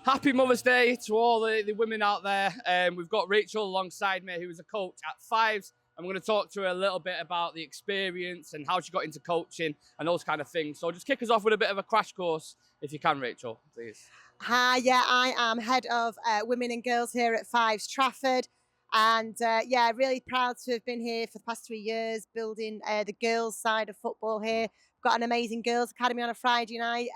Happy Mother's Day to all the women out there. We've got Racheal alongside me, who is a coach at Fives. I'm going to talk to her a little bit about the experience and how she got into coaching and those kind of things. So just kick us off with a bit of a crash course, if you can, Racheal, please. Hi, I am head of women and girls here at Fives Trafford. And really proud to have been here for the past 3 years, building the girls' side of football here. We've got an amazing girls' academy on a Friday night,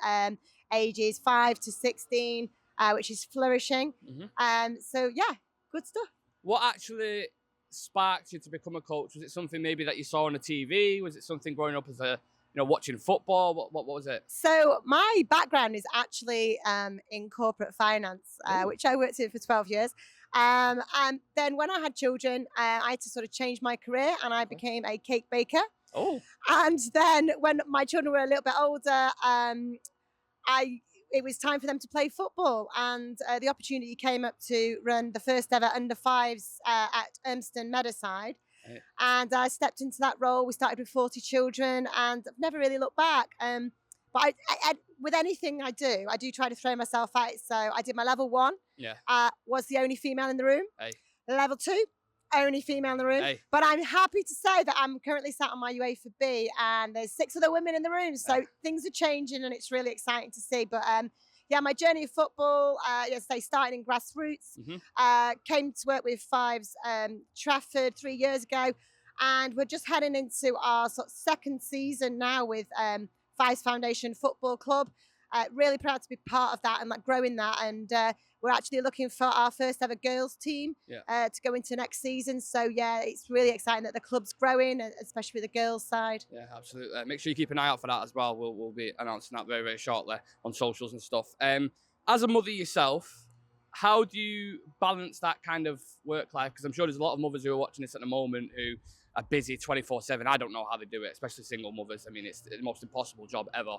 ages 5 to 16, which is flourishing. Good stuff. What actually sparked you to become a coach? Was it something maybe that you saw on the TV? Was it something growing up as watching football? What was it? So my background is actually in corporate finance, which I worked in for 12 years. And then when I had children, I had to sort of change my career and I became a cake baker. Oh. And then when my children were a little bit older, it was time for them to play football. And the opportunity came up to run the first ever under fives at Urmston Meadowside. Right. And I stepped into that role. We started with 40 children and I've never really looked back. But I, with anything I do try to throw myself at it. So I did my level 1. Yeah. Was the only female in the room. Hey. Level 2, only female in the room. Hey. But I'm happy to say that I'm currently sat on my UEFA B and there's 6 other women in the room. So things are changing and it's really exciting to see. But my journey of football, they started in grassroots, came to work with Fives Trafford 3 years ago. And we're just heading into our sort of second season now with Fives Foundation Football Club. Really proud to be part of that and growing that. And we're actually looking for our first ever girls team to go into next season. So it's really exciting that the club's growing, especially with the girls side. Yeah, absolutely. Make sure you keep an eye out for that as well. We'll be announcing that very, very shortly on socials and stuff. As a mother yourself, how do you balance that kind of work life? Because I'm sure there's a lot of mothers who are watching this at the moment who are busy 24/7. I don't know how they do it, especially single mothers. I mean, it's the most impossible job ever.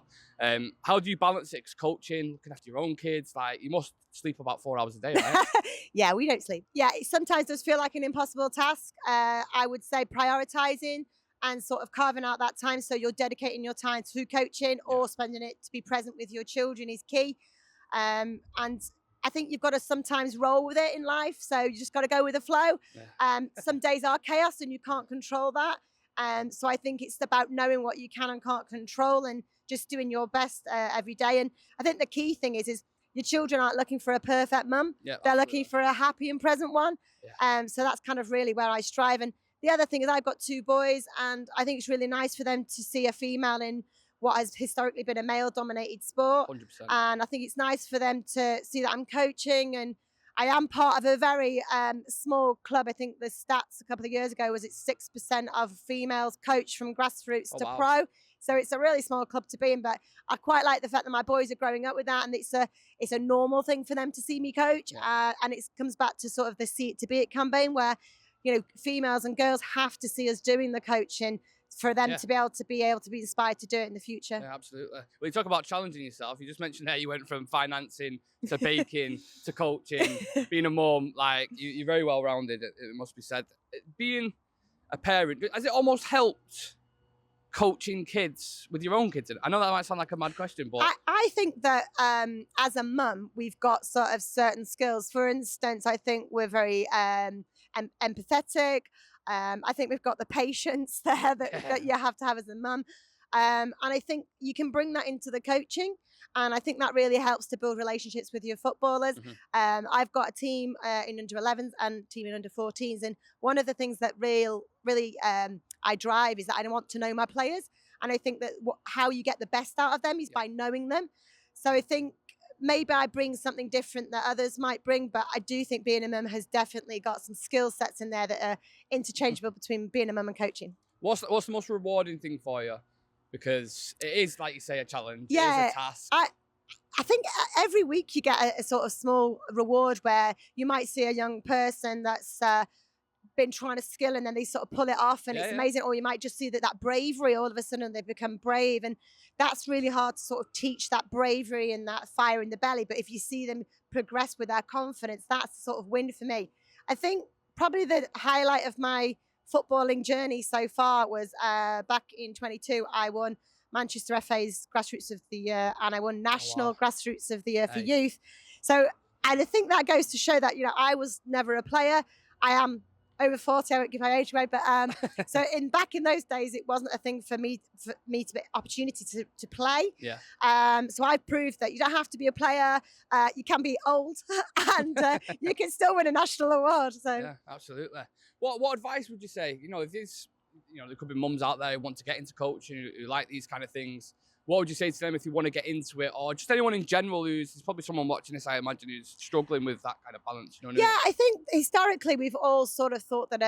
How do you balance it? 'Cause coaching, looking after your own kids, you must sleep about 4 hours a day, right? Yeah, we don't sleep. Yeah, it sometimes does feel like an impossible task. I would say prioritizing and sort of carving out that time so you're dedicating your time to coaching or spending it to be present with your children is key. And I think you've got to sometimes roll with it in life. So you just got to go with the flow. Yeah. Some days are chaos and you can't control that. So I think it's about knowing what you can and can't control and just doing your best every day. And I think the key thing is your children aren't looking for a perfect mum. Yeah, they're looking for a happy and present one. Yeah. So that's kind of really where I strive. And the other thing is I've got 2 boys and I think it's really nice for them to see a female in what has historically been a male-dominated sport. 100%. And I think it's nice for them to see that I'm coaching and I am part of a very small club. I think the stats a couple of years ago was it's 6% of females coach from grassroots to pro. So it's a really small club to be in, but I quite like the fact that my boys are growing up with that and it's a normal thing for them to see me coach. Yeah. And it comes back to sort of the See It to Be It campaign where, females and girls have to see us doing the coaching for them to be able to be inspired to do it in the future. Yeah, absolutely. Well, you talk about challenging yourself. You just mentioned there you went from financing to baking to coaching, being a mom. You're very well rounded. It must be said. Being a parent, has it almost helped coaching kids with your own kids? I know that might sound like a mad question, but I think that as a mum, we've got sort of certain skills. For instance, I think we're very empathetic. I think we've got the patience there that you have to have as a mum. And I think you can bring that into the coaching. And I think that really helps to build relationships with your footballers. Mm-hmm. I've got a team in under 11s and a team in under 14s. And one of the things that really I drive is that I want to know my players. And I think that how you get the best out of them is by knowing them. So I think maybe I bring something different that others might bring, but I do think being a mum has definitely got some skill sets in there that are interchangeable between being a mum and coaching. What's the most rewarding thing for you? Because it is, like you say, a challenge. Yeah, it is a task. I think every week you get a sort of small reward where you might see a young person that's been trying to skill and then they sort of pull it off and it's amazing. Or you might just see that bravery, all of a sudden they become brave. And that's really hard to sort of teach, that bravery and that fire in the belly. But if you see them progress with their confidence, that's the sort of win for me. I think probably the highlight of my footballing journey so far was back in 22, I won Manchester FA's Grassroots of the Year and I won National Grassroots of the Year for youth. So And I think that goes to show that, I was never a player. I am over 40, I won't give my age away, but so back in those days, it wasn't a thing for me to be opportunity to play. Yeah. So I proved that you don't have to be a player. You can be old, and you can still win a national award. So yeah, absolutely. What advice would you say? If there's, there could be mums out there who want to get into coaching, who like these kind of things. What would you say to them if you want to get into it, or just anyone in general there's probably someone watching this, I imagine, who's struggling with that kind of balance? You know what I mean? I think historically we've all sort of thought that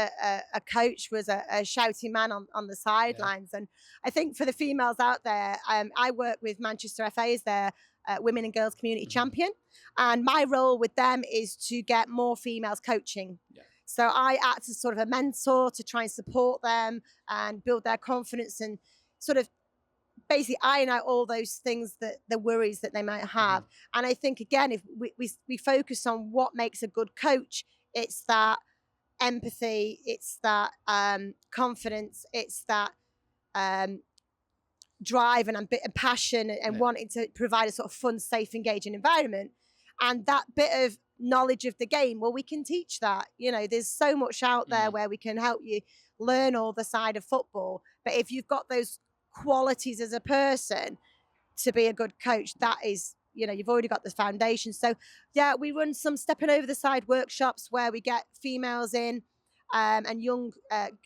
a coach was a shouty man on the sidelines. And I think for the females out there, I work with Manchester FA as their Women and Girls Community Champion. And my role with them is to get more females coaching. Yeah. So I act as sort of a mentor to try and support them and build their confidence and sort of basically iron out all those things, the worries that they might have. And I think, again, if we focus on what makes a good coach, it's that empathy, it's that confidence, it's that drive and passion and wanting to provide a sort of fun, safe, engaging environment. And that bit of knowledge of the game, well, we can teach that. There's so much out there where we can help you learn all the side of football. But if you've got those qualities as a person to be a good coach, that is, you've already got the foundation. So yeah, we run some stepping over the side workshops where we get females in and young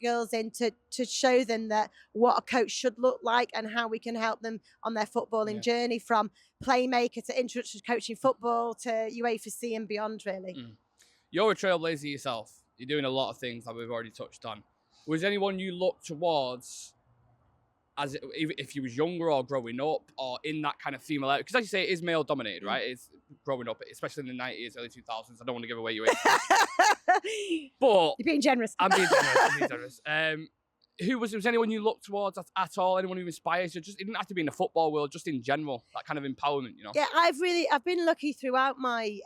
girls in to show them that what a coach should look like and how we can help them on their footballing journey, from playmaker to introduction to coaching football to UEFA C and beyond, really. You're a trailblazer yourself. You're doing a lot of things that we've already touched on. Was anyone you looked towards if you was younger or growing up or in that kind of female area? Because as you say, it is male dominated, right? It's growing up, especially in the 90s, early 2000s. I don't want to give away your age. But you're being generous. I'm being generous. Was anyone you looked towards at all? Anyone who inspires you? Just, it didn't have to be in the football world, just in general, that kind of empowerment, Yeah, I've been lucky throughout my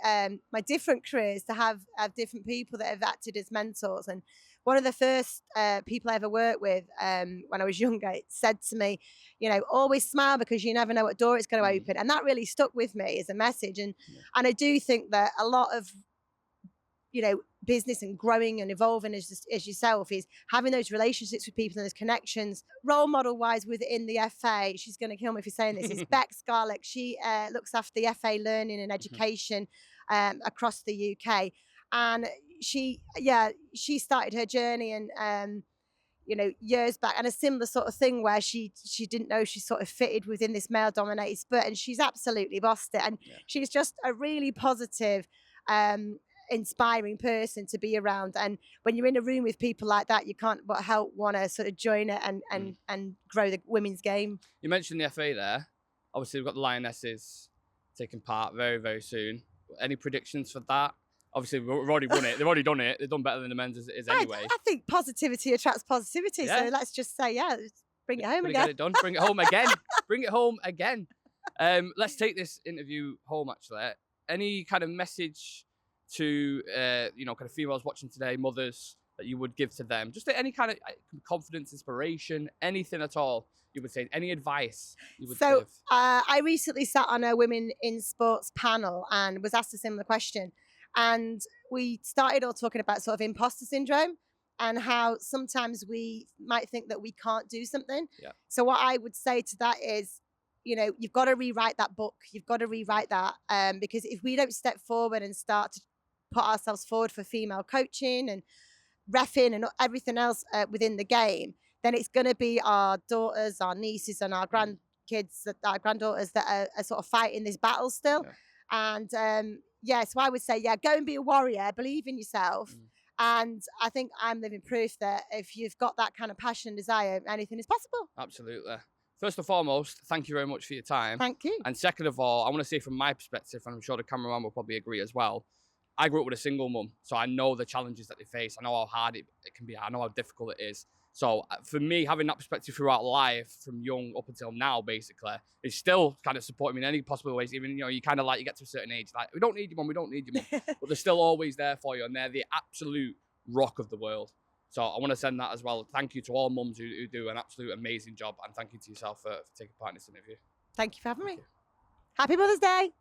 my different careers to have different people that have acted as mentors. And one of the first people I ever worked with when I was younger said to me, always smile because you never know what door it's going to open. And that really stuck with me as a message. And I do think that a lot of, business and growing and evolving as yourself is having those relationships with people and those connections. Role model wise within the FA, she's going to kill me for saying this, is Beck Scarlett. She looks after the FA learning and education across the UK. And she started her journey and years back, and a similar sort of thing where she didn't know she sort of fitted within this male dominated sport, and she's absolutely bossed it. And she's just a really positive, inspiring person to be around. And when you're in a room with people like that, you can't but help want to sort of join it and grow the women's game. You mentioned the FA there. Obviously, we've got the Lionesses taking part very, very soon. Any predictions for that? Obviously, we've already won it. They've already done it. They've done better than the men's as it is anyway. I think positivity attracts positivity. Yeah. So let's just say, bring it home again. Get it done. Bring it home again. Bring it home again. Let's take this interview home, actually. Any kind of message to, kind of females watching today, mothers, that you would give to them? Just any kind of confidence, inspiration, anything at all you would say? Any advice you would give? I recently sat on a Women in Sports panel and was asked a similar question. And we started all talking about sort of imposter syndrome and how sometimes we might think that we can't do something. Yeah. So what I would say to that is, you've got to rewrite that book. You've got to rewrite that because if we don't step forward and start to put ourselves forward for female coaching and reffing and everything else within the game, then it's going to be our daughters, our nieces and our grandkids, our granddaughters that are sort of fighting this battle still. Yeah. And so I would say, go and be a warrior, believe in yourself. And I think I'm living proof that if you've got that kind of passion and desire, anything is possible. Absolutely. First and foremost, thank you very much for your time. Thank you. And second of all, I want to say from my perspective, and I'm sure the cameraman will probably agree as well, I grew up with a single mum, so I know the challenges that they face. I know how hard it can be. I know how difficult it is. So for me, having that perspective throughout life, from young up until now, basically, is still kind of supporting me in any possible ways. Even, you kind of you get to a certain age, we don't need you, mum, we don't need you, mum. But they're still always there for you, and they're the absolute rock of the world. So I want to send that as well. Thank you to all mums who do an absolute amazing job, and thank you to yourself for taking part in this interview. Thank you for having me. Happy Mother's Day.